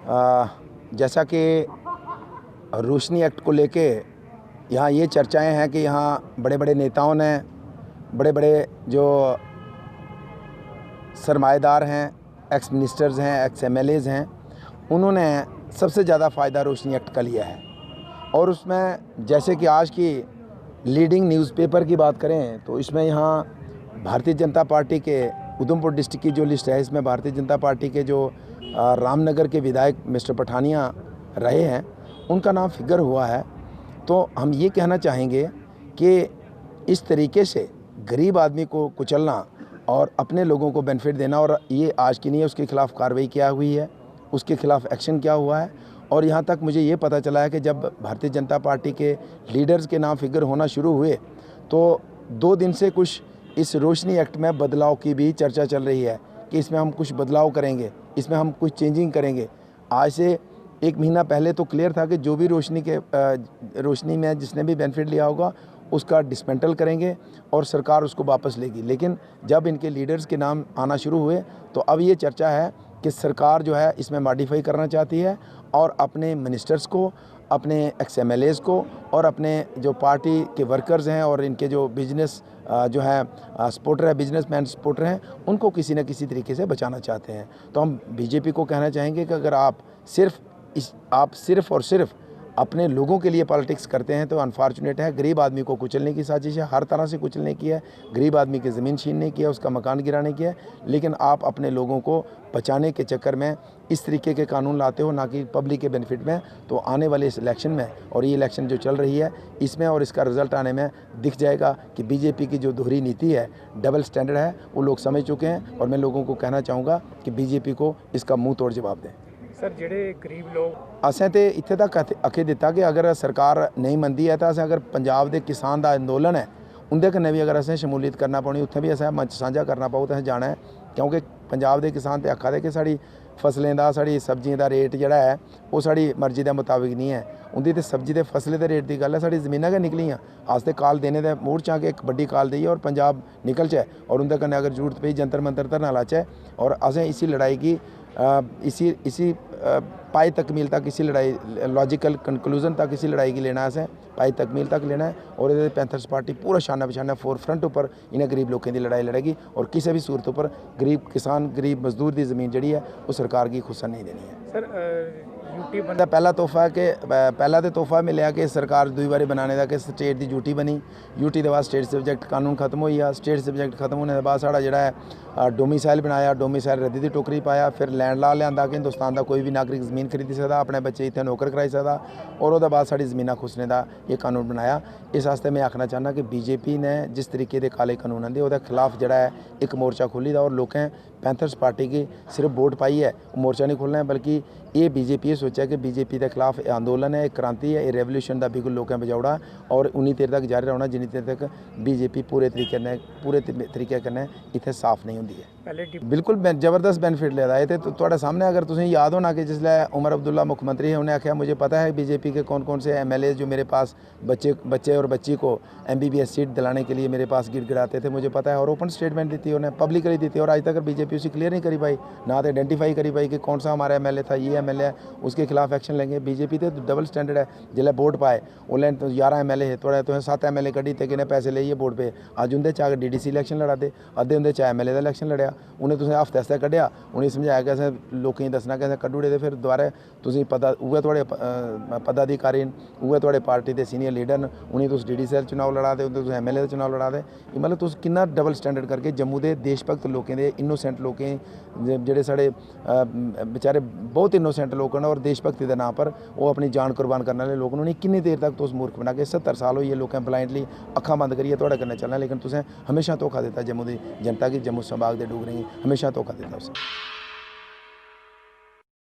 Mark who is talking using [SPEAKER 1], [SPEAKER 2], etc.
[SPEAKER 1] जैसा कि रोशनी एक्ट को लेके यहाँ ये चर्चाएं हैं कि यहाँ बड़े बड़े नेताओं ने, बड़े बड़े जो सरमाएदार हैं, एक्स मिनिस्टर्स हैं, एक्स एमएलएज हैं, उन्होंने सबसे ज़्यादा फ़ायदा रोशनी एक्ट का लिया है। और उसमें जैसे कि आज की लीडिंग न्यूज़पेपर की बात करें तो इसमें यहाँ भारतीय जनता पार्टी के उधमपुर डिस्ट्रिक्ट की जो लिस्ट है, इसमें भारतीय जनता पार्टी के जो रामनगर के विधायक मिस्टर पठानिया रहे हैं, उनका नाम फिगर हुआ है। तो हम ये कहना चाहेंगे कि इस तरीके से गरीब आदमी को कुचलना और अपने लोगों को बेनिफिट देना, और ये आज की नहीं है, उसके खिलाफ़ कार्रवाई क्या हुई है, उसके खिलाफ़ एक्शन क्या हुआ है। और यहाँ तक मुझे ये पता चला है कि जब भारतीय जनता पार्टी के लीडर्स के नाम फिगर होना शुरू हुए तो 2 दिन से कुछ इस रोशनी एक्ट में बदलाव की भी चर्चा चल रही है कि इसमें हम कुछ बदलाव करेंगे, इसमें हम कुछ चेंजिंग करेंगे। आज से 1 महीना पहले तो क्लियर था कि जो भी रोशनी में जिसने भी बेनिफिट लिया होगा उसका डिसमेंटल करेंगे और सरकार उसको वापस लेगी। लेकिन जब इनके लीडर्स के नाम आना शुरू हुए तो अब ये चर्चा है कि सरकार जो है इसमें मॉडिफाई करना चाहती है और अपने मिनिस्टर्स को, अपने एक्स एमएलएज को और अपने जो पार्टी के वर्कर्स हैं और इनके जो बिजनेस जो है सपोर्टर है, बिजनेसमैन सपोर्टर हैं, उनको किसी न किसी तरीके से बचाना चाहते हैं। तो हम बीजेपी को कहना चाहेंगे कि अगर आप सिर्फ और सिर्फ अपने लोगों के लिए पॉलिटिक्स करते हैं तो अनफॉर्चुनेट है। गरीब आदमी को कुचलने की साजिश है, हर तरह से कुचलने की है, गरीब आदमी की ज़मीन छीनने की है, उसका मकान गिराने की है। लेकिन आप अपने लोगों को बचाने के चक्कर में इस तरीके के कानून लाते हो, ना कि पब्लिक के बेनिफिट में। तो आने वाले इस इलेक्शन में, और ये इलेक्शन जो चल रही है इसमें और इसका रिज़ल्ट आने में दिख जाएगा कि बीजेपी की जो दोहरी नीति है, डबल स्टैंडर्ड है, वो लोग समझ चुके हैं। और मैं लोगों को कहना चाहूँगा कि बीजेपी को इसका मुँह तोड़ जवाब दें।
[SPEAKER 2] सर जेडे गरीब लोग
[SPEAKER 1] असें ते इत्थे तक आखे दिता कि अगर सरकार नहीं मनदी है तो असें अगर पंजाब के किसान का अंदोलन है उनके कन्नै भी अगर असें शमूलियत करना पौनी, उत्थे भी असें मंच साझा करना पाऊ तो असें जाना है। क्योंकि पंजाब के किसान तो आखा दे कि साड़ी फसलें का, साड़ी सब्जियों का रेट जिहड़ा है वो साड़ी मर्जी के मुताबिक नहीं है। उनकी तो सब्जी के फसलें के रेट की गल है, साड़ी जमीनां गै निकलियां। अस ते कॉल देने के मूड च कि एक बड़ी कॉल देइए और पंजाब निकल जाए और उनके कन्नै अगर जरूरत पई जंतर मंतर धरना लाचै। और असें इसी लड़ाई की इसी पाई तकमील तक, इसी लड़ाई लॉजिकल कंक्लूजन तक इसी लड़ाई की लेना है, पाई तकमील तक लेना है। और ये पैंथर्स पार्टी पूरा शाना बिछाना फोर फ्रंट उपर इन्हें गरीब लोगों की लड़ाई लड़ेगी और किसी भी सूरत पर गरीब किसान, गरीब मजदूर की ज़मीन जी है वो सरकार की खुसन नहीं देनी है।
[SPEAKER 2] सर यूटी
[SPEAKER 1] बंदा पहला तोहफा है कि पहला तो तोहफा मिले कि सरकार दूई बारी बनाने का कि स्टेट की यूटी बनी। यूटी के बाद स्टेट सब्जैक्ट कानून खत्म हो गया। स्टेट सब्जैक्ट खत्म होने के बाद साड़ा जिहड़ा है डोमिसाइल बनाया, डोमिसाइल रद्दी की टोकरी पाया, फिर लैंड ला लिया कि हिंदुस्तान का कोई भी नागरिक ज़मीन खरीदी सकता, अपने बच्चे इतने नौकर कराई सकता। और उसके बाद साड़ी ज़मीनां खुसने का ये कानून बनाया। इस वास्ते मैं आखना चाहना कि बीजेपी ने जिस तरीके के काले कानून आंदे उसके खिलाफ जिहड़ा है एक मोर्चा खोली दा और लोगों पैंथर्स पार्टी की सिर्फ वोट पाई है, मोर्चा नहीं खोलना है। बल्कि ये बीजेपी सोचा कि बीजेपी के खिलाफ आंदोलन है, एक क्रांति है, ये रेवोल्यूशन का बिल्कुल लोगों बजाउड़ा और उन्नी देर तक जारी रहना जिन्नी देर तक बीजेपी पूरे तरीके कन्नै इत्थे साफ नहीं होंदी है। बिल्कुल जबरदस्त बेनिफिट लेदा है। तो तुहाडे सामने अगर तुसें याद होना कि जिसलै उमर अब्दुल्ला मुख्यमंत्री है, उन्हें आख्या मुझे पता है बीजेपी के कौन कौन से एमएलए जो मेरे पास बच्चे और बच्ची को एमबीबीएस सीट दिलाने के लिए मेरे पास गिड़गिड़ाते थे, मुझे पता है। और ओपन स्टेटमेंट दी थी उन्हें, पब्लिकली दी थी। और आज तक बीजेपी उसे क्लियर नहीं करी पाई, ना तो आइडेंटिफाई करी पाई कि कौन सा हमारा एमएलए था, ये एमएलए है, उसके खिलाफ एक्शन लेंगे। बीजेपी तो डबल स्टैंडर्ड है। जिसलै वोट पाए उसलै 11 एमएलए है, थोड़ा तुसें 7 एमएलए कड्ढी ते किन्ने पैसे लेइयै वोट पे। अज्ज उंदे च डीडीसी इलैक्शन लड़ा दे, अद्धे उंदे च एमएलए का इलैक्शन लड़िया। उन्हें तुसें हफ्ते आस्तै कड्ढिया, उन्हें समझाया कि असें लोकें गी दस्सना कि असें कड्ढी ओड़े। फिर दोबारा तुसें पता उ'ऐ थुआढ़े पदाधिकारी न, उ'ऐ थुआढ़े पार्टी दे सीनियर लीडर न, उ'नेंगी तुस डीडीसी दा चुनाव लड़ा दे, तुस एमएलए दा चुनाव लड़ा दे। मतलब तुस किन्ना डबल स्टैंडर्ड करके जम्मू के देशभक्त लोकें दे, इनोसेंट लोकें जेह्ड़े साढ़े बेचारे बहुत इनोसेंट लोग न और देशभक्ति के नाम पर वो अपनी जान कुर्बान करने वाले लोग न, उ'नेंगी किन्नी देर तक तुस मूर्ख बना के 70 साल होई गे लोकें ब्लाइंडली अक्खां बंद करियै थुआढ़े कन्नै चलना। लेकिन तुसें हमेशा धोखा दित्ता जम्मू की जनता गी, जम्मू संभाग के डोगरें गी हमेशा धोखा दित्ता उस।